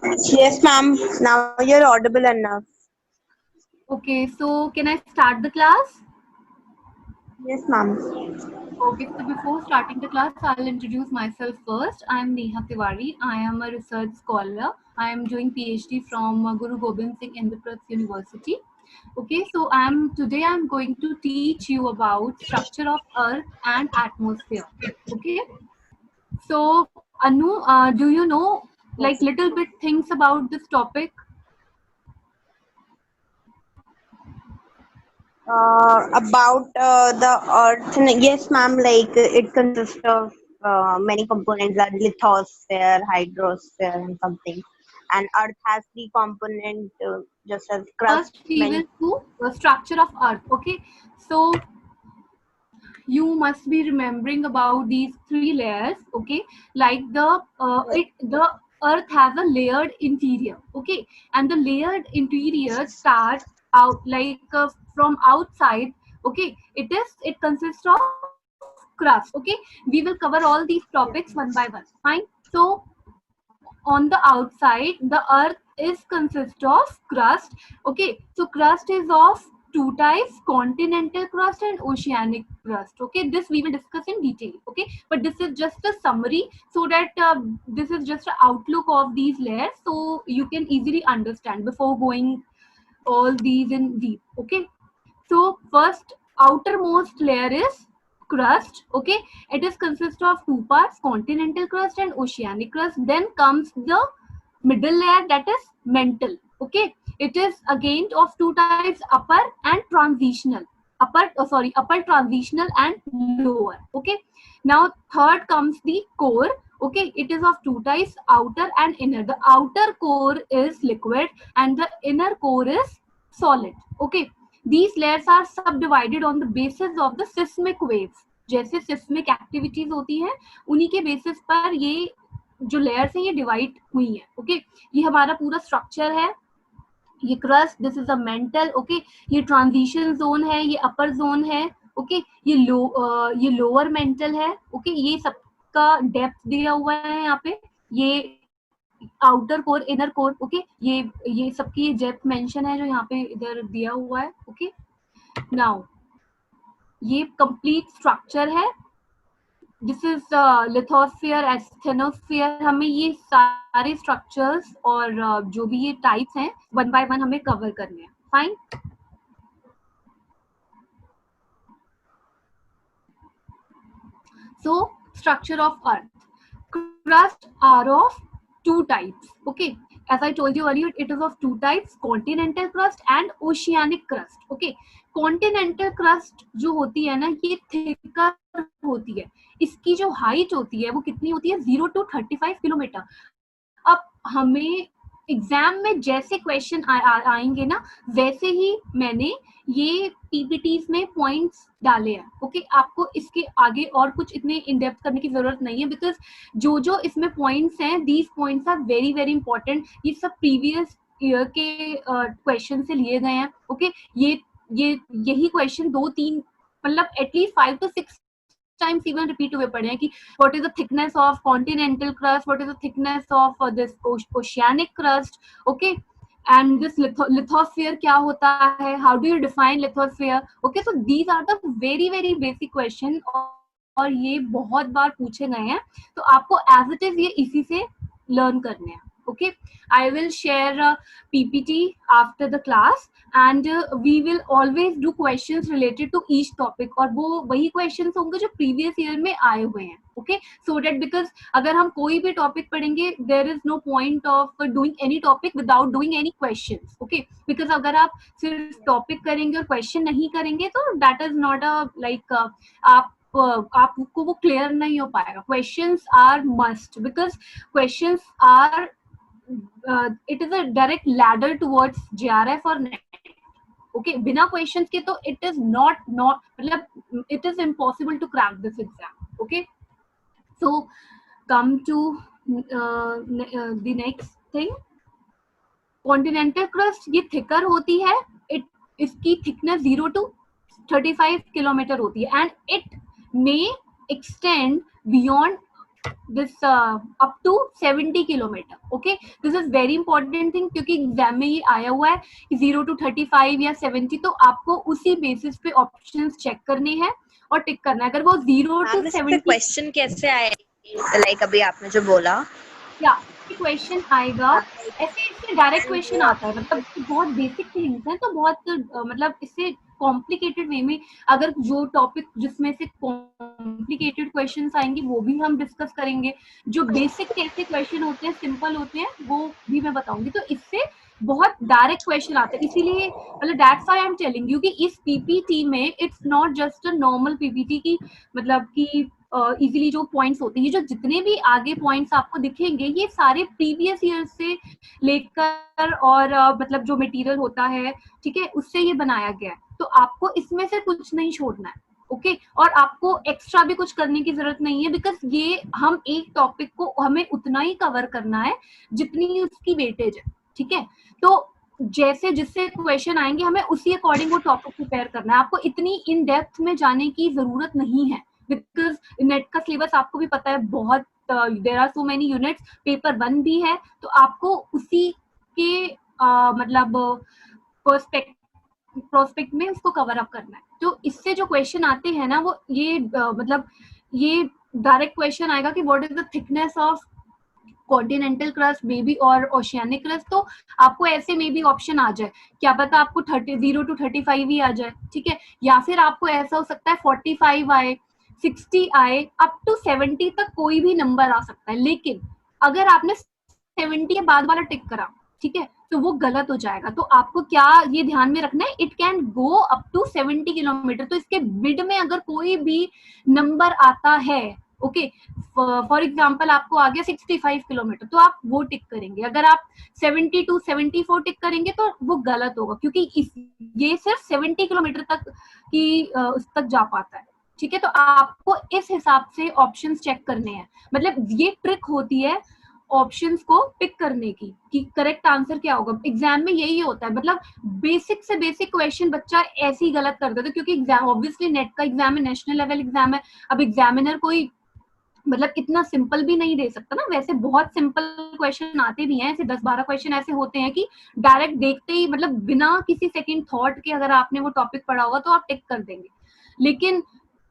Yes, ma'am. Now you're audible enough. Okay, so can I start the class? Yes, ma'am. Okay, so before starting the class, I'll introduce myself first. I'm Neha Tiwari. I am a research scholar. I am doing PhD from Guru Gobind Singh Indraprasth University. Okay, so I'm going to teach you about structure of Earth and atmosphere. Okay, so Anu, do you know like Yes. little bit things about this topic? About the Earth, yes, ma'am. Like it consists of many components, like lithosphere, hydrosphere, and something. And Earth has three components, just as crust, First, we will do the structure of Earth. Okay, so you must be remembering about these three layers. Okay, like the Earth has a layered interior. Okay, and the layered interior starts out like from outside. Okay, it consists of crust. Okay, we will cover all these topics one by one. Fine. So on the outside the Earth is consist of crust. Okay, so crust is of two types: continental crust and oceanic crust. Okay, this we will discuss in detail. Okay, but this is just a summary, so that this is just an outlook of these layers, so you can easily understand before going all these in deep. Okay, so first outermost layer is crust. Okay, it is consist of two parts: continental crust and oceanic crust. Then comes the middle layer, that is mantle. Okay, it is again of two types: upper and transitional. Upper transitional and lower. Okay, now third comes the core. Okay, it is of two types: outer and inner. The outer core is liquid and the inner core is solid. Okay, these layers are subdivided on the basis of the seismic waves. जैसे seismic activities होती हैं उन्हीं के basis पर ये जो layers हैं ये डिवाइड हुई है. ओके, ये हमारा पूरा स्ट्रक्चर है. ये crust, this is a mental. Okay, ये ट्रांजिशन जोन है, ये अपर जोन है. ओके, ये लोअर मेंटल है. ओके, ये सबका डेप्थ दिया हुआ है यहाँ पे. ये outer core, inner core. Okay, ये सबकी डेप्थ मेंशन है जो यहाँ पे इधर दिया हुआ है. ओके, नाउ ये कंप्लीट स्ट्रक्चर है. This is lithosphere, asthenosphere. हमें ये सारे स्ट्रक्चर्स और जो भी ये टाइप्स हैं वन बाय वन हमें कवर करने हैं. Fine. So structure of Earth. Crust are of two types. Okay, as I told you earlier, it is of two types: continental crust and oceanic crust. Okay, continental crust जो होती है ना ये thicker होती है. इसकी जो हाइट होती है वो कितनी होती है? 0 to 35 किलोमीटर. अब हमें एग्जाम में जैसे क्वेश्चन आएंगे ना वैसे ही मैंने ये पीपीटीज में पॉइंट्स डाले हैं. ओके, आपको इसके आगे और कुछ इतने इन डेप्थ करने की जरूरत नहीं है, बिकॉज जो जो इसमें पॉइंट्स हैं, these points are very very important. ये सब प्रीवियस ईयर के क्वेश्चन से लिए गए हैं. ओके, ये यही क्वेश्चन दो तीन मतलब at least 5 to 6 times even repeat हुए पड़े हैं कि what is the thickness of continental crust, what is the thickness of this oceanic crust. Okay, and this lithosphere क्या होता है, how do you define lithosphere. Okay, so these are the very very basic question और ये बहुत बार पूछे गए हैं, तो आपको as it is ये इसी से learn करने हैं. Okay, I will share a PPT after the class and we will always do questions related to each topic और वो वही questions होंगे जो previous year में आए हुए हैं. Okay, so that because अगर हम कोई भी topic पढ़ेंगे there is no point of doing any topic without doing any questions. Okay, because अगर आप सिर्फ topic करेंगे और question नहीं करेंगे तो that is not a like आपको वो क्लियर नहीं हो पाएगा. Questions are must because questions are it is a direct ladder towards JRF और नेट. ओके, बिना क्वेश्चंस के तो इट इज नॉट मतलब it is impossible to crack this exam. Okay, so come to the next thing. Continental crust ये thicker होती है. इसकी thickness 0 to 35 kilometre होती है and it may extend beyond this up to 70 kilometre. Okay, this is very important thing, क्योंकि exam में ये आया हुआ है कि 0 to 35 या 70, तो आपको उसी बेसिस पे ऑप्शंस चेक करने हैं और टिक करना है. अगर वो 0 to 70 क्वेश्चन कैसे आए, लाइक अभी आपने जो बोला, या क्वेश्चन आएगा ऐसे, इससे डायरेक्ट क्वेश्चन आता है, मतलब बहुत बेसिक थिंग्स हैं, तो बहुत मतलब इससे कॉम्प्लिकेटेड वे में, अगर जो टॉपिक जिसमें से कॉम्प्लिकेटेड क्वेश्चंस आएंगे वो भी हम डिस्कस करेंगे. जो बेसिक कैसे क्वेश्चन होते हैं, सिंपल होते हैं, वो भी मैं बताऊंगी. तो इससे बहुत डायरेक्ट क्वेश्चन आते हैं, इसीलिए मतलब that's why I am telling you कि इस पीपीटी में it's not just a normal PPT की, मतलब कि इजीली जो पॉइंट्स होते हैं, जो जितने भी आगे पॉइंट्स आपको दिखेंगे, ये सारे प्रीवियस ईयर से लेकर और मतलब जो मटेरियल होता है, ठीक है, उससे ये बनाया गया है. तो आपको इसमें से कुछ नहीं छोड़ना है. ओके, और आपको एक्स्ट्रा भी कुछ करने की जरूरत नहीं है, बिकॉज ये हम एक टॉपिक को हमें उतना ही कवर करना है जितनी उसकी वेटेज है. ठीक है, तो जैसे जिससे क्वेश्चन आएंगे हमें उसी अकॉर्डिंग वो टॉपिक प्रिपेयर करना है. आपको इतनी इन डेप्थ में जाने की जरूरत नहीं है, बिकॉज नेट का सिलेबस आपको भी पता है, बहुत there are so many units, paper 1 भी है, तो आपको उसी के मतलब प्रोस्पेक्ट में उसको कवर अप करना है. तो इससे जो क्वेश्चन आते हैं ना, वो ये मतलब ये डायरेक्ट क्वेश्चन आएगा कि what is the thickness of continental crust may be और ओशियानिक क्रस्ट. तो आपको ऐसे में भी ऑप्शन आ जाए, क्या पता आपको 0 to 35 ही आ जाए. ठीक है, या फिर आपको ऐसा हो सकता है 45 आए, 60 आए, अप टू 70 तक कोई भी नंबर आ सकता है. लेकिन अगर आपने 70 के बाद वाला टिक करा, ठीक है, तो वो गलत हो जाएगा. तो आपको क्या ये ध्यान में रखना है, it can go up to 70 kilometre. तो इसके मिड में अगर कोई भी नंबर आता है, ओके, फॉर एग्जाम्पल आपको आ गया 65 किलोमीटर, तो आप वो टिक करेंगे. अगर आप 70 to 74 टिक करेंगे तो वो गलत होगा, क्योंकि ये सिर्फ 70 किलोमीटर तक की उस तक जा पाता है. ठीक है, तो आपको इस हिसाब से ऑप्शंस चेक करने हैं. मतलब ये ट्रिक होती है ऑप्शंस को पिक करने की कि करेक्ट आंसर क्या होगा. एग्जाम में यही होता है, मतलब बेसिक से बेसिक क्वेश्चन बच्चा ऐसे ही गलत कर देता है, क्योंकि एग्जाम ऑब्वियसली नेट का एग्जाम है, नेशनल लेवल एग्जाम है. अब एग्जामिनर कोई मतलब इतना सिंपल भी नहीं दे सकता ना. वैसे बहुत सिंपल क्वेश्चन आते भी हैं, ऐसे 10-12 क्वेश्चन ऐसे होते हैं कि डायरेक्ट देखते ही, मतलब बिना किसी सेकंड थॉट के, अगर आपने वो टॉपिक पढ़ा होगा तो आप टिक कर देंगे. लेकिन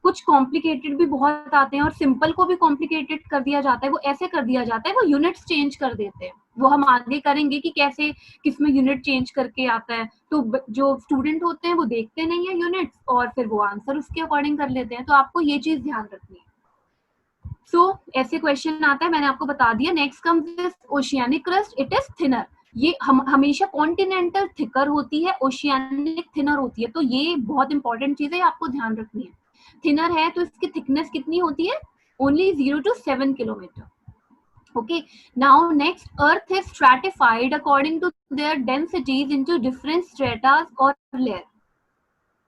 कुछ कॉम्प्लिकेटेड भी बहुत आते हैं, और सिंपल को भी कॉम्प्लिकेटेड कर दिया जाता है. वो ऐसे कर दिया जाता है, वो यूनिट्स चेंज कर देते हैं. वो हम आगे करेंगे कि कैसे किसमें यूनिट चेंज करके आता है. तो जो स्टूडेंट होते हैं वो देखते नहीं है यूनिट्स, और फिर वो आंसर उसके अकॉर्डिंग कर लेते हैं. तो आपको ये चीज ध्यान रखनी है. सो ऐसे क्वेश्चन आता है, मैंने आपको बता दिया. Next comes this oceanic crust, it is thinner. ये हमेशा कॉन्टिनेंटल थिकर होती है, ओशियानिक थिनर होती है. तो ये बहुत इंपॉर्टेंट चीज है, आपको ध्यान रखनी है. थिनर है तो इसकी थिकनेस कितनी होती है, only 0 to 7 kilometre. Okay, now next, Earth is stratified according to their densities into different stratas or layer.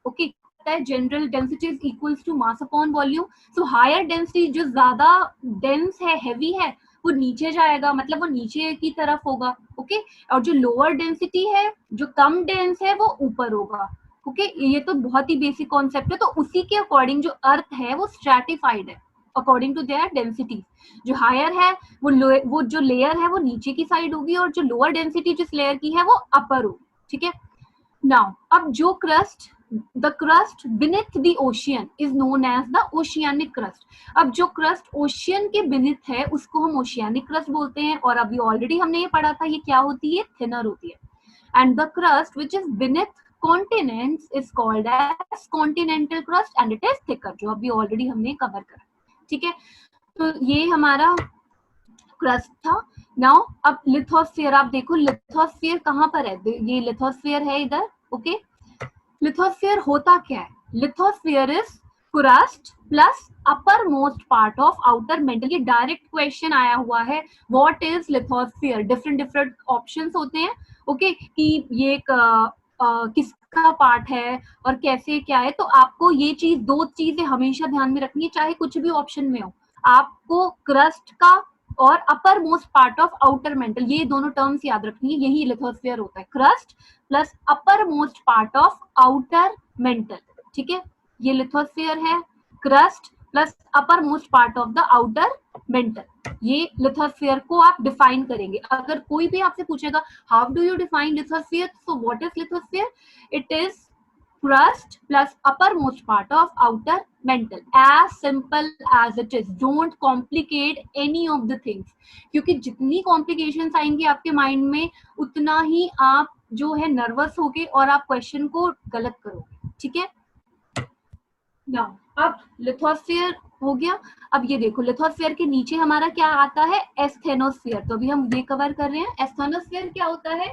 Okay, general density is equals to mass upon volume. So higher density, जो ज्यादा dense है, heavy है, वो नीचे जाएगा, मतलब वो नीचे की तरफ होगा. ओके, और जो लोअर डेंसिटी है, जो कम डेंस है, वो ऊपर होगा. ओके, ये तो बहुत ही बेसिक कॉन्सेप्ट है. तो उसी के अकॉर्डिंग जो अर्थ है वो स्ट्रैटिफाइड है अकॉर्डिंग टू देयर डेंसिटी. जो हायर है वो जो लेयर है वो नीचे की साइड होगी, और जो लोअर डेंसिटी जिस लेयर की है वो अपर होगी. ठीक है, नाउ अब जो crust, the crust beneath the ocean is known as the oceanic crust. अब जो क्रस्ट ओशियन के बिनेथ है उसको हम ओशियानिक क्रस्ट बोलते हैं. और अभी ऑलरेडी हमने ये पढ़ा था, ये क्या होती है, थिनर होती है. And the crust which is beneath continents is called as continental crust and it is thicker, जो अभी ऑलरेडी हमने कवर करा. ठीक है, तो ये हमारा क्रस्ट था. नाउ अब लिथोस्फीयर, आप देखो लिथोस्फीयर कहाँ पर है, ये लिथोस्फीयर है इधर. ओके, लिथोस्फीयर होता क्या है, lithosphere is crust plus upper most part of outer mental. ये डायरेक्ट क्वेश्चन आया हुआ है, what is lithosphere. Different different options होते हैं. ओके, कि ये किसका पार्ट है और कैसे क्या है. तो आपको ये चीज, दो चीजें हमेशा ध्यान में रखनी है, चाहे कुछ भी ऑप्शन में हो. आपको क्रस्ट का और upper most part of outer mental, ये दोनों टर्म्स याद रखनी है. यही लिथोस्फीयर होता है, crust plus upper most part of outer mental. ठीक है, ये लिथोस्फीयर है, crust plus upper most part of the outer mental. ये लिथोस्फीयर को आप डिफाइन करेंगे। अगर कोई भी आपसे पूछेगा how do you define lithosphere, so what is lithosphere, it is crust plus uppermost part of outer mantle, as simple as it is, don't complicate any of the things, क्योंकि जितनी कॉम्प्लिकेशंस आएंगी आपके माइंड में उतना ही आप जो है nervous होगे और आप क्वेश्चन को गलत करोगे, ठीक है। नाउ अब लिथोस्फीयर हो गया। अब ये देखो लिथोस्फीयर के नीचे हमारा क्या आता है, एस्थेनोस्फीयर। तो अभी हम ये कवर कर रहे हैं। एस्थेनोस्फीयर क्या होता है,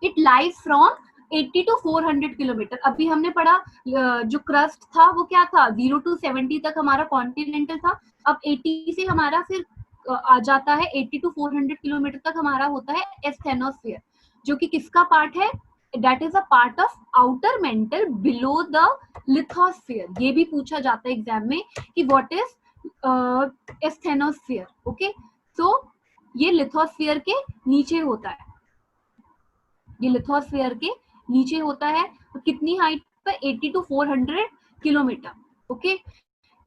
it lies from 80 to 400 kilometre. अभी हमने पढ़ा जो क्रस्ट था वो क्या था, 0 to 70 तक हमारा कॉन्टिनेंटल था। अब 80 से हमारा फिर आ जाता है 80 to 400 किलोमीटर तक हमारा होता है एस्थेनोस्फीयर, जो कि किसका पार्ट है, that is a part of outer mental below the lithosphere. ये भी पूछा जाता है एग्जाम में कि व्हाट इज एस्थेनोस्फीयर। ओके, सो ये लिथोस्फीयर के नीचे होता है, ये लिथोस्फीयर के नीचे होता है। तो कितनी हाइट पर, 80 to 400 किलोमीटर। ओके,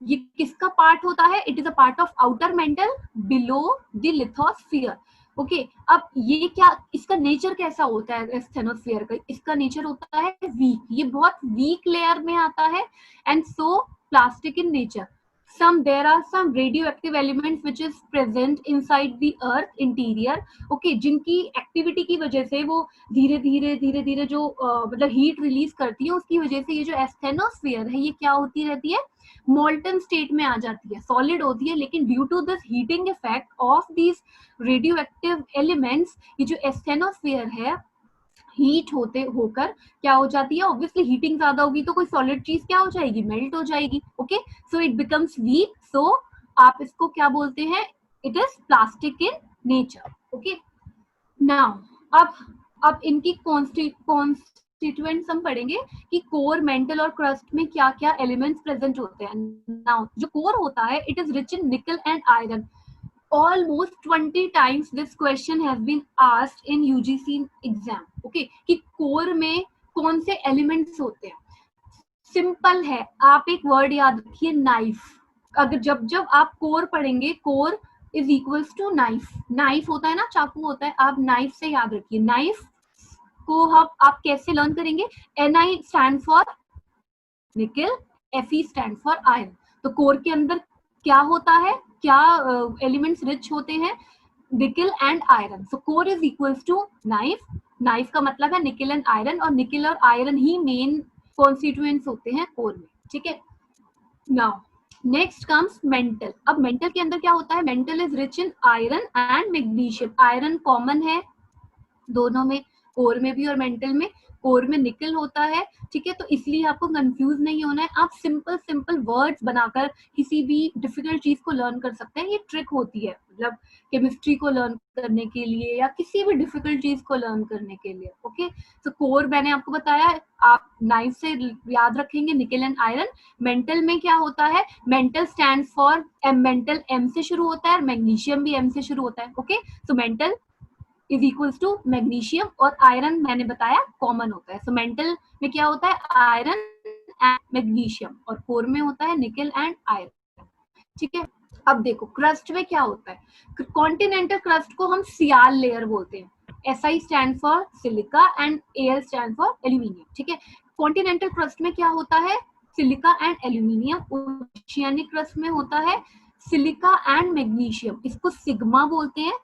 ये किसका पार्ट होता है, it is a part of outer mental below the lithosphere. Okay, अब ये क्या, इसका नेचर कैसा होता है एस्थेनोस्फीयर का, इसका नेचर होता है वीक, ये बहुत वीक लेयर में आता है and so plastic in nature. there are some radioactive elements which is present inside the earth interior, okay, जिनकी एक्टिविटी की वजह से वो धीरे धीरे जो मतलब हीट रिलीज करती है, उसकी वजह से ये जो एस्थेनोस्फीयर है ये क्या होती रहती है, मोल्टन स्टेट में आ जाती है, सॉलिड होती है। लेकिन due to this heating effect of these radioactive elements, ये जो एस्थेनोस्फीयर है हीट होते होकर क्या हो जाती है, ऑब्वियसली हीटिंग ज्यादा होगी तो कोई सॉलिड चीज क्या हो जाएगी, मेल्ट हो जाएगी। Okay, so it becomes weak, so आप इसको क्या बोलते हैं, it is plastic in nature. Okay, now अब इनकी कॉन्स्टिट्यूएंट्स हम पढ़ेंगे कि कोर, मेंटल और क्रस्ट में क्या क्या एलिमेंट्स प्रेजेंट होते हैं। नाउ जो कोर होता है, इट इज रिच इन निकल and iron. Almost 20 times this question has been asked in UGC exam, okay, कि कोर में कौन से एलिमेंट्स होते हैं। सिंपल है, आप एक वर्ड याद रखिए, नाइफ। अगर जब आप कोर पढ़ेंगे, core is equals to NiFe. NiFe होता है ना, चाकू होता है, आप नाइफ से याद रखिए। नाइफ को आप कैसे लर्न करेंगे, Ni स्टैंड फॉर निकल, Fe स्टैंड फॉर आयरन। तो कोर के अंदर क्या होता है, क्या एलिमेंट्स रिच होते हैं, nickel and iron. So core is equals to NiFe. NiFe का मतलब है निकल एंड आयरन, और निकल और आयरन ही मेन कॉन्स्टिट्यूएंट्स होते हैं कोर में, ठीक है। Now next comes mental. अब मेंटल के अंदर क्या होता है, mental is rich in iron and magnesium. Iron common है दोनों में, कोर में भी और मेंटल में। कोर में निकल होता है, ठीक है, तो इसलिए आपको कंफ्यूज नहीं होना है। आप सिंपल वर्ड्स बनाकर किसी भी डिफिकल्ट चीज को लर्न कर सकते हैं। ये ट्रिक होती है, मतलब केमिस्ट्री को लर्न करने के लिए या किसी भी डिफिकल्ट चीज को लर्न करने के लिए। ओके, तो कोर मैंने आपको बताया, आप नाइफ से याद रखेंगे निकल एंड आयरन। मेंटल में क्या होता है, mantle stand for mantle M से शुरू होता है, मैग्नीशियम भी एम से शुरू होता है। Okay, so mental is equals to magnesium, और आयरन मैंने बताया कॉमन होता है। सो मेंटल में क्या होता है, आयरन एंड मैग्नीशियम, और कोर में होता है निकल एंड आयरन, ठीक है। अब देखो क्रस्ट में क्या होता है, कॉन्टिनेंटल क्रस्ट को हम सियाल लेयर बोलते हैं। SI stand for silica and AL stand for aluminium, ठीक है। कॉन्टिनेंटल क्रस्ट में क्या होता है, silica and aluminium. Oceanic crust में होता है सिलिका एंड मैग्नीशियम, इसको सिग्मा बोलते हैं।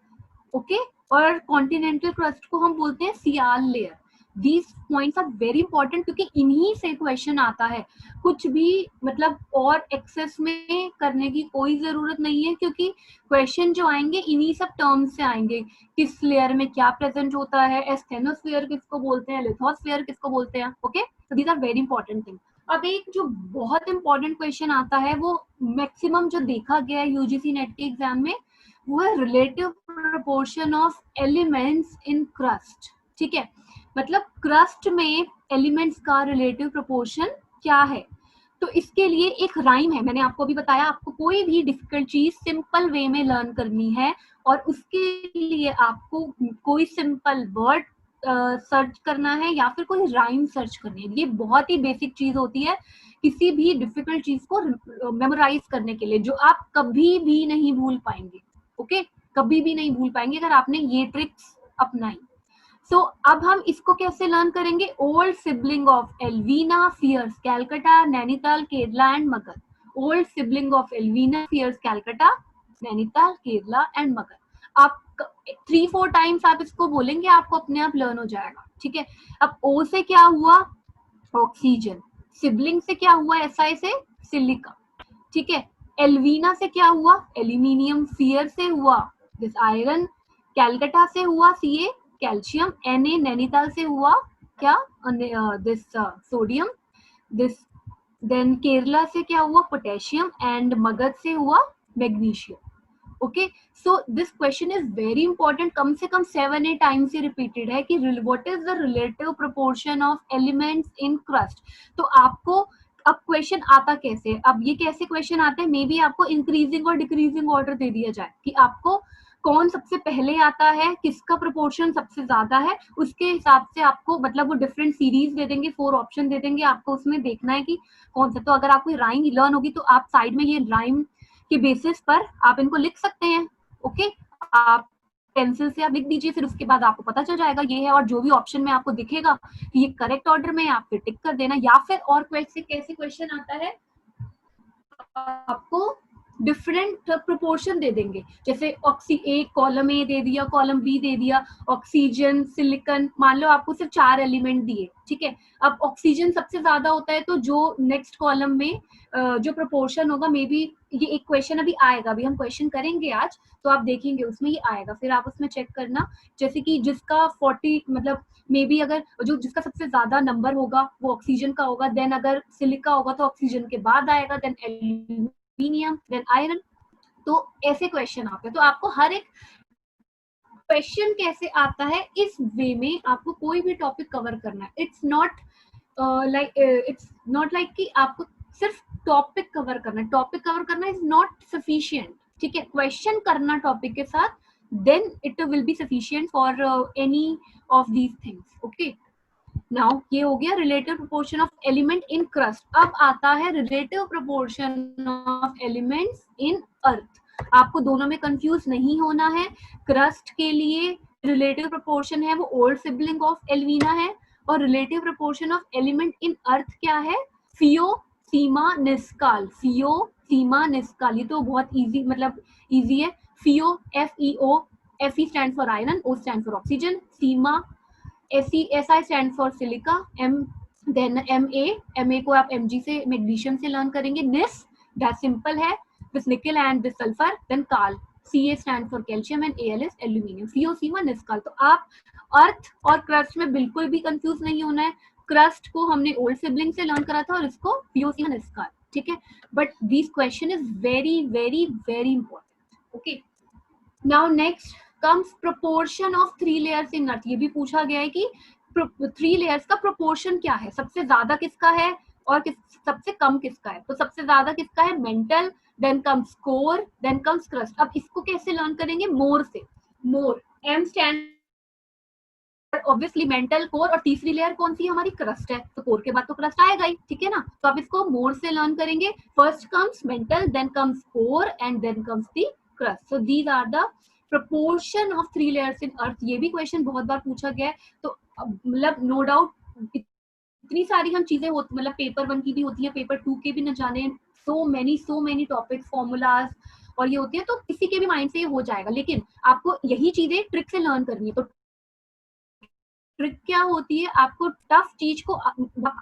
ओके, और कॉन्टिनेंटल क्रस्ट को हम बोलते हैं sial layer. These points are very important, क्योंकि इन्हीं से क्वेश्चन आता है। कुछ भी मतलब और एक्सेस में करने की कोई जरूरत नहीं है, क्योंकि क्वेश्चन जो आएंगे इन्हीं सब टर्म्स से आएंगे। किस लेयर में क्या प्रेजेंट होता है, एस्थेनोस्फीयर किसको बोलते हैं, लिथोस्फीयर किसको बोलते हैं। Okay, so these are very important things। अब एक जो बहुत इंपॉर्टेंट क्वेश्चन आता है, वो मैक्सिमम जो देखा गया है यूजीसी नेट के एग्जाम में, वो है relative proportion of elements in crust, ठीक है। मतलब क्रस्ट में एलिमेंट्स का रिलेटिव प्रोपोर्शन क्या है। तो इसके लिए एक राइम है, मैंने आपको भी बताया, आपको कोई भी डिफिकल्ट चीज सिंपल वे में लर्न करनी है, और उसके लिए आपको कोई सिंपल वर्ड सर्च करना है या फिर कोई राइम सर्च करनी है। ये बहुत ही बेसिक चीज होती है किसी भी डिफिकल्ट चीज को मेमोराइज करने के लिए, जो आप कभी भी नहीं भूल पाएंगे। ओके, कभी भी नहीं भूल पाएंगे अगर आपने ये ट्रिक्स अपनाई। सो अब हम इसको कैसे लर्न करेंगे? Old sibling of Alvina fears Calcutta, Nainital, Kerala and Magadh. Old sibling of Alvina fears Calcutta, Nainital, Kerala and Magadh. आप 3-4 टाइम्स आप इसको बोलेंगे, आपको अपने आप लर्न हो जाएगा। ठीक है, अब ओ से क्या हुआ? ऑक्सीजन। सिबलिंग से क्या हुआ? एसआई से सिलिका। ठीक है, एल्वीना से क्या हुआ? एल्यूमिनियम। फियर से हुआ दिस आयरन। कैलकाटा से हुआ सीए कैल्शियम। Na नैनीताल से हुआ क्या? This sodium. This then Kerala से क्या हुआ? पोटेशियम। एंड मगध से हुआ magnesium. Okay, so this question is very important, कम से कम 7-8 टाइम्स ही रिपीटेड है कि what is the relative proportion of elements in crust. तो आपको अब क्वेश्चन आता कैसे? अब ये कैसे क्वेश्चन आते हैं? मे बी आपको इंक्रीजिंग और डिक्रीजिंग ऑर्डर दे दिया जाए कि आपको कौन सबसे पहले आता है, किसका प्रोपोर्शन सबसे ज्यादा है, उसके हिसाब से आपको मतलब वो डिफरेंट सीरीज दे देंगे, 4 ऑप्शन दे देंगे, आपको उसमें देखना है कि कौन सा। तो अगर आपको राइम लर्न होगी तो आप साइड में ये राइम के बेसिस पर आप इनको लिख सकते हैं। ओके, आप पेंसिल से आप लिख दीजिए, फिर उसके बाद आपको पता चल जाएगा ये है, और जो भी ऑप्शन में आपको दिखेगा कि ये करेक्ट ऑर्डर में, आप फिर टिक कर देना। या फिर और कैसे क्वेश्चन आता है, आपको डिफरेंट प्रोपोर्शन दे देंगे, जैसे एक कॉलम ए दे दिया, कॉलम बी दे दिया, ऑक्सीजन, सिलिकॉन, मान लो आपको सिर्फ 4 एलिमेंट दिए। ठीक है, अब ऑक्सीजन सबसे ज्यादा होता है, तो जो नेक्स्ट कॉलम में जो प्रोपोर्शन होगा, मे बी ये एक क्वेश्चन अभी आएगा, अभी हम क्वेश्चन करेंगे आज, तो आप देखेंगे उसमें ये आएगा, फिर आप उसमें चेक करना। जैसे कि जिसका 40 मतलब मे बी अगर जिसका सबसे ज्यादा नंबर होगा वो ऑक्सीजन का होगा, देन अगर सिलिका होगा तो ऑक्सीजन के बाद आएगा, देन एल्यूमिनियम, देन आयरन। तो ऐसे क्वेश्चन आते हैं। तो आपको हर एक क्वेश्चन कैसे आता है, इस वे में आपको कोई भी टॉपिक कवर करना है। इट्स नॉट लाइक कि आपको सिर्फ टॉपिक कवर करना है। टॉपिक कवर करना इज नॉट सफिशिएंट। ठीक है, क्वेश्चन करना टॉपिक के साथ, then it will be sufficient for any of these things. Okay, now ये हो गया relative proportion of element in crust. अब आता है relative proportion of elements in earth. आपको दोनों में कंफ्यूज नहीं होना है। क्रस्ट के लिए रिलेटिव प्रोपोर्शन है वो ओल्ड सिबलिंग ऑफ एल्वीना है, और relative proportion of element in earth क्या है? फियो, सीमा, निस्काल। फियो, सीमा, निस्काल, ये तो बहुत इजी, मतलब इजी है। FeO, FeO, Fe stand for iron, O stand for oxygen. Sima, SI stand for silica, then Ma को आप Mg से मैग्नीशियम से लर्न करेंगे। निस, दैट सिंपल है, this nickel and this sulphur. Then काल, Ca stand for calcium and Al is aluminium. फियो, सीमा, निस्काल। तो आप अर्थ और क्रस्ट में बिल्कुल भी कंफ्यूज नहीं होना है। क्रस्ट को हमने ओल्ड सिबलिंग से लर्न करा था और इसको फियो, सीमा, निस्काल। ठीक है, but this question is very very very important. Okay, now next comes proportion of 3 layers in earth. ये भी पूछा गया है कि 3 लेयर्स का प्रोपोर्शन क्या है, सबसे ज्यादा किसका है और सबसे कम किसका है। तो सबसे ज्यादा किसका है? Mantle, then comes core, then comes crust. अब इसको कैसे लर्न करेंगे? मोर से। मोर, M stand obviously mantle, core, और तीसरी लेयर कौन सी हमारी? क्रस्ट है, तो कोर के बाद तो क्रस्ट आएगा ही। ठीक है ना, तो आप इसको मोर से लर्न करेंगे। First comes mantle, then comes core and then comes the crust. So these are the proportion of 3 layers in earth. ये भी क्वेश्चन बहुत बार पूछा गया है। तो मतलब नो डाउट इतनी सारी हम चीजें होती, मतलब पेपर 1 की भी होती है, पेपर 2 के भी न जाने, सो मेनी टॉपिक्स, फॉर्मूलाज और ये होती है, तो किसी के भी माइंड से ये हो जाएगा। लेकिन आपको यही चीजें ट्रिक से लर्न करनी है। तो ट्रिक क्या होती है? आपको टफ चीज को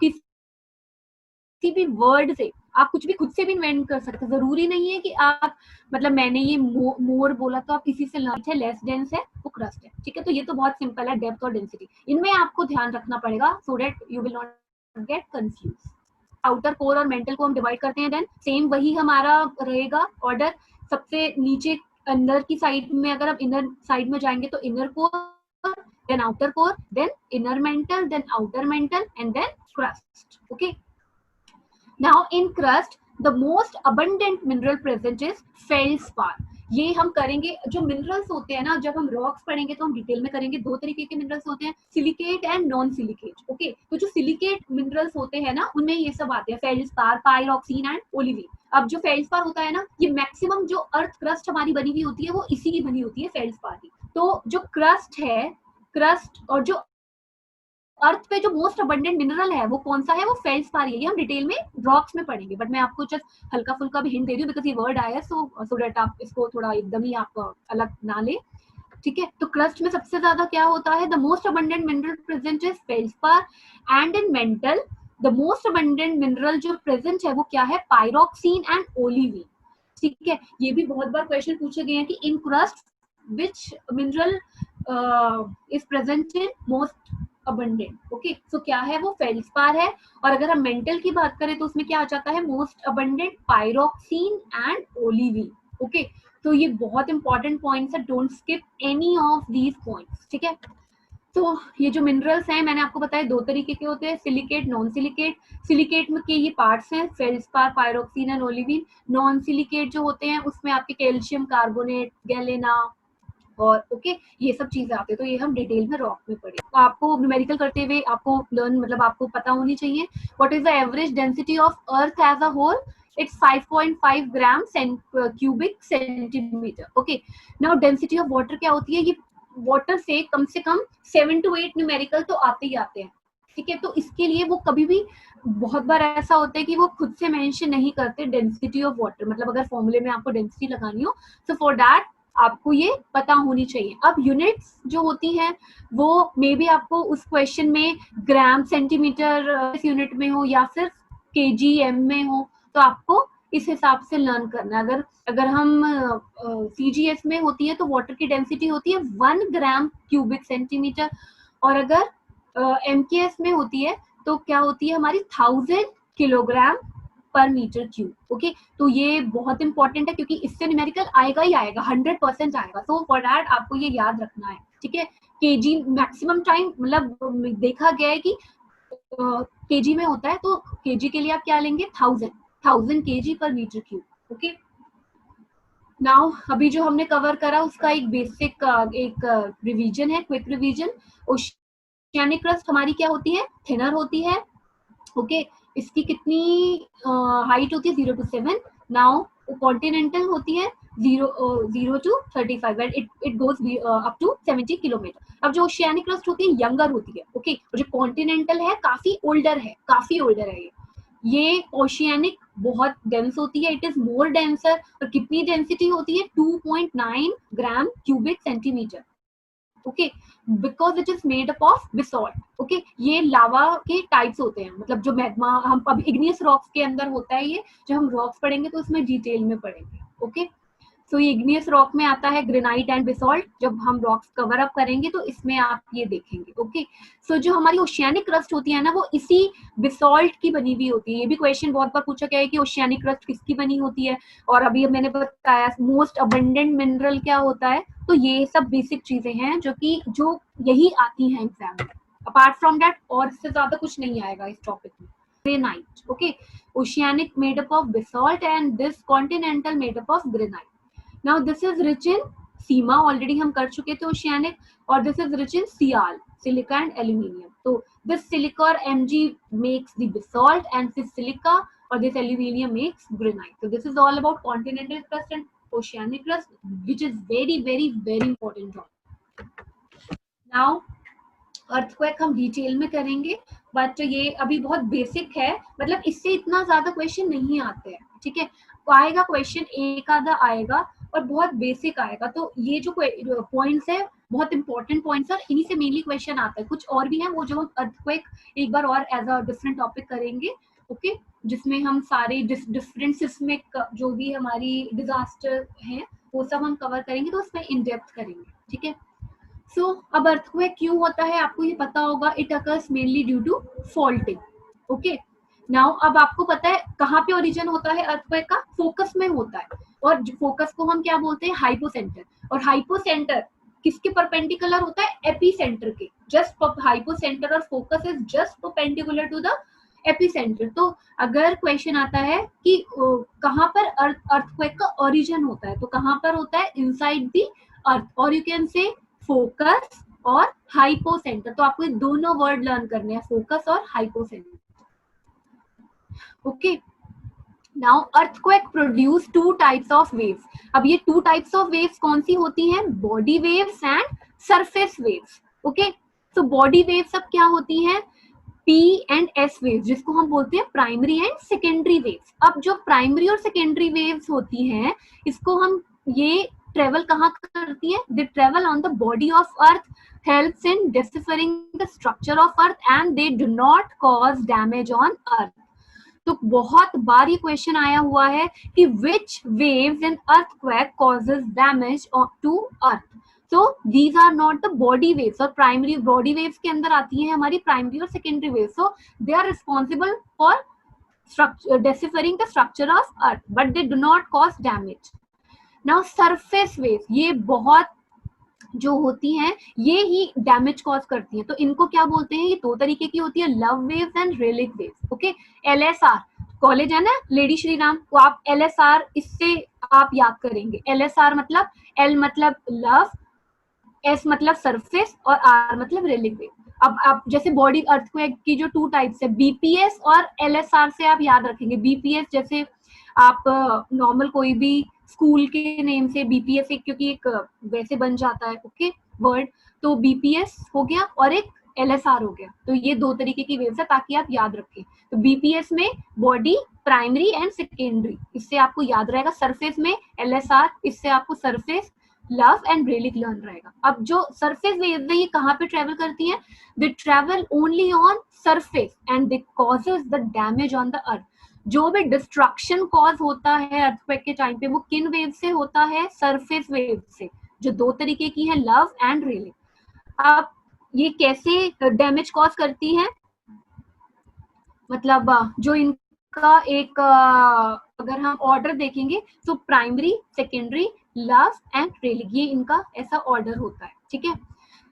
किसी भी वर्ड से आप कुछ भी खुद से भी इन्वेंट कर सकते हैं। जरूरी नहीं है कि आप मतलब मैंने ये मोर बोला तो आप किसी से लर्न है, लेस डेंस है वो क्रस्ट है। ठीक है, तो ये तो बहुत सिंपल है, डेप्थ और डेंसिटी, इनमें आपको ध्यान रखना पड़ेगा so that you will not get confuse. Outer core और मेंटल को हम डिवाइड करते हैं, देन सेम वही हमारा रहेगा ऑर्डर। सबसे नीचे अंदर की साइड में अगर आप इनर साइड में जाएंगे तो inner core, then outer core, then inner mantle, then outer mantle, and then crust. Okay, now in crust the most abundant mineral present is feldspar. ये हम करेंगे। जो मिनरल्स होते हैं ना, जब हम रॉक्स पढ़ेंगे तो हम डिटेल में करेंगे। दो तरीके के मिनरल्स होते हैं, silicate and non silicate. Okay, तो जो सिलिकेट मिनरल्स होते हैं ना, उनमें ये सब आते हैं, फेल्डस्पार, पायरोक्सिन एंड ओलिविन। अब जो फेल्डस्पार होता है ना, ये मैक्सिमम जो अर्थ क्रस्ट हमारी बनी हुई होती है वो इसी की बनी होती है, फेल्डस्पार की। तो जो क्रस्ट है, क्रस्ट और जो अर्थ पे जो मोस्ट अबंडेंट मिनरल है वो कौन सा है, वो फेल्डस्पार है। ये हम डिटेल में रॉक्स में पढ़ेंगे, बट मैं आपको जस्ट हल्का फुल्का भी हिंट दे रही हूँ बिकॉज ये वर्ड आया, सो दैट आप इसको थोड़ा एकदम ही आप अलग ना ले। ठीक है, तो क्रस्ट में सबसे ज्यादा क्या होता है, the most abundant mineral present is feldspar, and in mental the most abundant mineral जो प्रेजेंट है वो क्या है, पायरोक्सिन एंड ओलिविन। ठीक है, ये भी बहुत बार क्वेश्चन पूछे गए हैं कि in crust which mineral is present in most abundant. Okay, so क्या है, वो फेल्डस्पार है। और अगर हम मेंटल की बात करें तो उसमें क्या आ जाता है, most abundant pyroxene and olivine. Okay, तो ये बहुत इंपॉर्टेंट पॉइंट्स है, don't skip any of these points. ठीक है, तो ये जो मिनरल्स हैं मैंने आपको बताया दो तरीके के होते हैं, सिलिकेट, नॉन सिलिकेट। सिलिकेट में के ये पार्ट्स हैं, feldspar, pyroxene and olivine. Non silicate जो होते हैं उसमें आपके कैल्शियम कार्बोनेट, गैलेना और ओके ये सब चीजें आती है। तो ये हम डिटेल में रॉक में पढ़े। तो आपको न्यूमेरिकल करते हुए आपको लर्न मतलब आपको पता होनी चाहिए what is the average density of earth as a whole, it's 5.5 gram cubic centimetre. Okay, now density of water क्या होती है, ये वाटर से कम 7 to 8 न्यूमेरिकल तो आते ही आते हैं। ठीक है, तो इसके लिए वो कभी भी बहुत बार ऐसा होता है कि वो खुद से मेंशन नहीं करते डेंसिटी ऑफ वाटर, मतलब अगर फॉर्मूले में आपको डेंसिटी लगानी हो, सो फॉर दैट आपको ये पता होनी चाहिए। अब यूनिट्स जो होती हैं वो मे बी आपको उस क्वेश्चन में ग्राम सेंटीमीटर इस यूनिट में हो या फिर केजीएम में हो, तो आपको इस हिसाब से लर्न करना है। अगर हम सीजीएस में होती है तो वाटर की डेंसिटी होती है 1 ग्राम क्यूबिक सेंटीमीटर, और अगर एमकेएस में होती है तो क्या होती है हमारी 1000 किलोग्राम पर मीटर क्यूब। ओके, तो ये बहुत इंपॉर्टेंट है क्योंकि इससे न्यूमेरिकल आएगा ही आएगा, 100% आएगा। तो फॉर दैट आपको ये याद रखना है। ठीक है, केजी मैक्सिमम टाइम मतलब देखा गया है कि केजी में होता है, तो केजी के लिए आप क्या लेंगे, 1000 केजी पर मीटर क्यूब। ओके, नाउ अभी जो हमने कवर करा उसका एक बेसिक एक रिवीजन है, क्विक रिवीजन। ओशियानिक क्रस्ट हमारी क्या होती है, थिनर होती है। ओके, इसकी कितनी हाइट होती है, 0 to 7। नाउ कॉन्टिनेंटल होती है 0 to 35 and it goes up to 70 kilometre. अब जो ओशियानिक क्रस्ट होती है यंगर होती है। ओके, और जो कॉन्टिनेंटल है काफी ओल्डर है, ये ओशियानिक बहुत डेंस होती है, इट इज मोर डेंसर। और कितनी डेंसिटी होती है, 2.9 gram cubic centimetre. Okay, because it is made up of basalt. Okay, ये लावा के टाइप्स होते हैं, मतलब जो मैग्मा हम अब इग्नियस रॉक्स के अंदर होता है, ये जब हम रॉक्स पढ़ेंगे तो उसमें डिटेल में पढ़ेंगे। ओके, सो ये इग्नियस रॉक में आता है ग्रेनाइट एंड बेसॉल्ट। जब हम रॉक्स कवर अप करेंगे तो इसमें आप ये देखेंगे। ओके, सो जो हमारी ओशियानिक क्रस्ट होती है ना वो इसी बेसॉल्ट की बनी हुई होती है। ये भी क्वेश्चन बहुत बार पूछा गया है कि ओशियानिक क्रस्ट किसकी बनी होती है, और अभी मैंने बताया मोस्ट अबंडेंट मिनरल क्या होता है। तो ये सब बेसिक चीजें हैं जो यही आती हैं एग्जाम में। अपार्ट फ्रॉम दैट और इससे ज्यादा कुछ नहीं आएगा इस टॉपिक में। Granite, okay, oceanic made up of basalt and this continental made up of granite. Now this is rich in sima, already हम कर चुके थे ओशियानिक, और this is rich in sial, silica and aluminium. तो this silica और Mg makes the basalt and this silica और this aluminium makes granite. So this is all about continental crust and oceanic crust, which is very very very important topic. Now earthquake हम detail में करेंगे, but ये अभी बहुत basic है, मतलब इससे इतना ज्यादा क्वेश्चन नहीं आते हैं। ठीक है, आएगा क्वेश्चन एक आधा आएगा और बहुत बेसिक आएगा। तो ये जो पॉइंट्स है बहुत इंपॉर्टेंट पॉइंट्स है, इन्हीं से मेनली क्वेश्चन आता है। कुछ और भी है वो जो हम अर्थक्वेक एक बार और एज अ डिफरेंट टॉपिक करेंगे। ओके, जिसमें हम सारे डिफरेंट सिस्मिक जो भी हमारी डिजास्टर हैं वो सब हम कवर करेंगे, तो उसमें इन डेप्थ करेंगे। ठीक है, सो अब अर्थक्वेक क्यों होता है आपको ये पता होगा, it occurs mainly due to faulting. Okay, now अब आपको पता है कहाँ पे ओरिजिन होता है अर्थक्वेक का, फोकस में होता है। और फोकस को हम क्या बोलते हैं, हाइपोसेंटर। और हाइपोसेंटर किसके परपेंडिकुलर होता है, एपीसेंटर के। जस्ट हाइपोसेंटर और focus is just perpendicular to the epicentre. तो अगर क्वेश्चन आता है कि कहाँ पर अर्थक्वेक का ओरिजिन होता है, तो कहाँ पर होता है, इनसाइड द अर्थ, और यू कैन से फोकस और हाइपोसेंटर। तो आपको ये दोनों वर्ड लर्न करने हैं, फोकस और hypocentre. Okay, now earthquake produce two types of waves. अब ये टू टाइप्स ऑफ वेव्स कौन सी होती हैं, body waves and surface waves. Okay, तो बॉडी वेव्स अब क्या होती हैं, पी एंड एस वेव्स, जिसको हम बोलते हैं प्राइमरी एंड सेकेंडरी वेव्स। अब जो प्राइमरी और सेकेंडरी वेव्स होती हैं, इसको हम, ये ट्रेवल कहाँ करती है, they travel on the body of earth, helps in deciphering the structure of earth and they do not cause damage on earth। तो बहुत बार ये क्वेश्चन आया हुआ है कि which waves in earthquake causes damage to earth. So these are not the body waves, और primary body waves के अंदर आती है हमारी प्राइमरी और secondary waves. So they are responsible for deciphering the structure of earth but they do not cause damage। now surface waves, ये बहुत जो होती हैं ये ही डैमेज कॉज करती हैं। तो इनको क्या बोलते हैं, ये दो तरीके की होती है, love waves and relic waves. Okay, LSR, college है ना लेडी श्री राम, तो आप एलएसआर इससे आप याद करेंगे। एलएसआर मतलब, एल मतलब लव, एस मतलब सरफेस और आर मतलब रेलिक वेव। अब आप जैसे बॉडी अर्थक्वेक की जो टू टाइप्स है, बीपीएस और एलएसआर से आप याद रखेंगे। बीपीएस जैसे आप नॉर्मल कोई भी स्कूल के नेम से बीपीएस एक, क्योंकि एक वैसे बन जाता है, ओके वर्ड, तो बीपीएस हो गया और एक एलएसआर हो गया। तो ये दो तरीके की वेव्स है, ताकि आप याद रखें। तो बीपीएस में बॉडी प्राइमरी एंड सेकेंडरी, इससे आपको याद रहेगा। सरफेस में एलएसआर, इससे आपको surface, love and relic learn रहेगा। अब जो सरफेस वेव्स है ये कहाँ पे ट्रेवल करती हैं, they travel only on surface and they causes the damage on the earth. जो भी डिस्ट्रक्शन कॉज होता है अर्थक्वेक के टाइम पे, वो किन वेव से होता है, सरफेस वेव से, जो दो तरीके की है, लव एंड रेलिक। अब ये कैसे डैमेज कॉज करती है, मतलब जो इनका एक अगर हम ऑर्डर देखेंगे तो primary, secondary, love and relic, ये इनका ऐसा ऑर्डर होता है। ठीक है,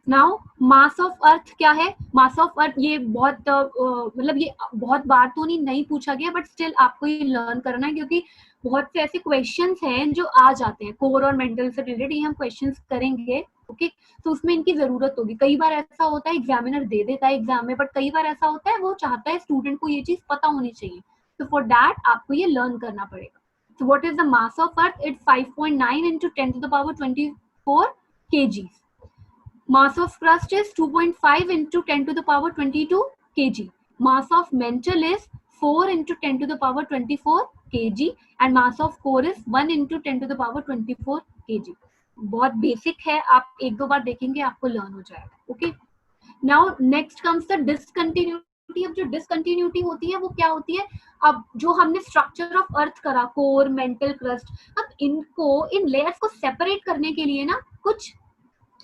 नाउ मास ऑफ अर्थ क्या है, मास ऑफ अर्थ ये बहुत मतलब ये बहुत बार तो नहीं पूछा गया, बट स्टिल आपको ये लर्न करना है, क्योंकि बहुत से ऐसे क्वेश्चंस हैं जो आ जाते हैं कोर और मेंटल से रिलेटेड, ये हम क्वेश्चंस करेंगे। ओके, तो उसमें इनकी जरूरत होगी। कई बार ऐसा होता है एग्जामिनर दे देता है एग्जाम में, बट कई बार ऐसा होता है वो चाहता है स्टूडेंट को ये चीज पता होनी चाहिए, तो फॉर दैट आपको ये लर्न करना पड़ेगा। So what is the mass of Earth? It's 5.9 into 10 to the power 24 kgs. Mass of crust is 2.5 into 10 to the power 22 kg. Mass of mantle is 4 into 10 to the power 24 kg and mass of core is 1 into 10 to the power 24 kg. बहुत basic है, आप एक दो बार देखेंगे आपको learn हो जाएगा। Okay, now next comes the discontinuity. अब जो डिसकंटिन्यूटी होती है वो क्या होती है, अब जो हमने स्ट्रक्चर ऑफ अर्थ करा, कोर, मेंटल, क्रस्ट, अब इनको, इन लेयर्स को सेपरेट करने के लिए ना कुछ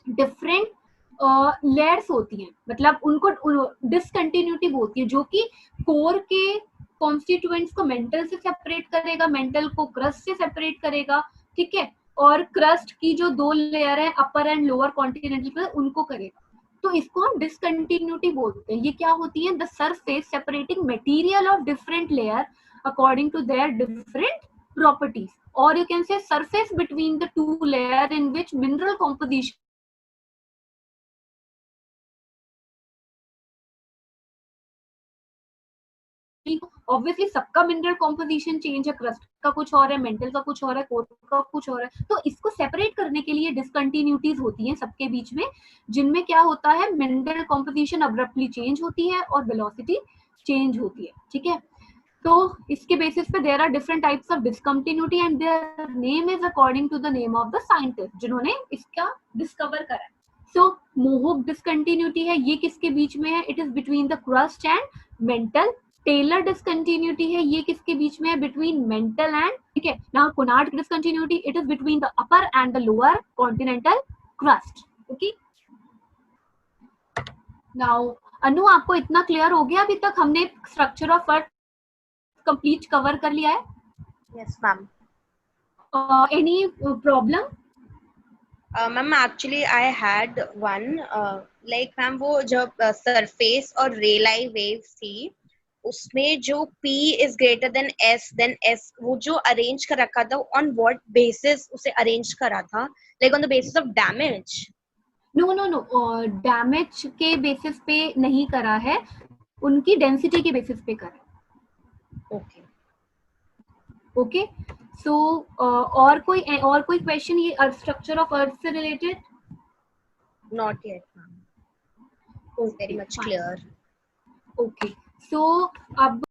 डिफरेंट लेयर्स होती हैं, मतलब उनको डिसकंटिन्यूटी बोलती है, जो कि कोर के कॉन्स्टिट्यूएंट्स को मेंटल से सेपरेट करेगा, मेंटल को क्रस्ट से सेपरेट करेगा। ठीक है, और क्रस्ट की जो दो लेयर है, अपर एंड लोअर कॉन्टिनेंटल, उनको करेगा। तो इसको हम डिसकंटिन्यूटी बोलते हैं। ये क्या होती है, the surface separating material of different layer according to their different properties, or you can say surface between the two layer in which mineral composition obviously सबका मिनरल कॉम्पोजिशन चेंज है, क्रस्ट का कुछ और है, मेंटल का कुछ और है, कोर का कुछ और है। तो इसको सेपरेट करने के लिए डिसकंटिन्यूटीज होती हैं सबके बीच में, जिनमें क्या होता है, मिनरल कॉम्पोजिशन अब्रप्टली चेंज होती है और वेलोसिटी चेंज होती है। ठीक है, तो इसके बेसिस पे there are different types of discontinuity and their name is according to the name of the scientist जिन्होंने इसका डिस्कवर करा। सो मोहक डिसकंटिन्यूटी है, ये किसके बीच में है, it is between the crust and mantle. Taylor discontinuity है, ये किसके बीच में है, बिटवीन मेंटल एंड, ठीक है। Now Conrad discontinuity, it is between the upper and the lower continental crust. Okay, now Anu, आपको इतना क्लियर हो गया? अभी तक हमने structure of earth complete cover कर लिया है। Yes ma'am. Any problem? Ma'am actually I had one, like ma'am वो जब सरफेस और रेलाई वेव्स थी, उसमें जो P is greater than S, then S, वो जो अरेंज कर रखा था, on what basis उसे अरेंज करा था, like on the basis of damage? No no no, damage के बेसिस पे नहीं करा है, उनकी डेंसिटी के बेसिस पे करा। Okay. ओके, सो और कोई क्वेश्चन ये स्ट्रक्चर ऑफ अर्थ से related? Not yet, ma'am. Very much clear. Okay, so अब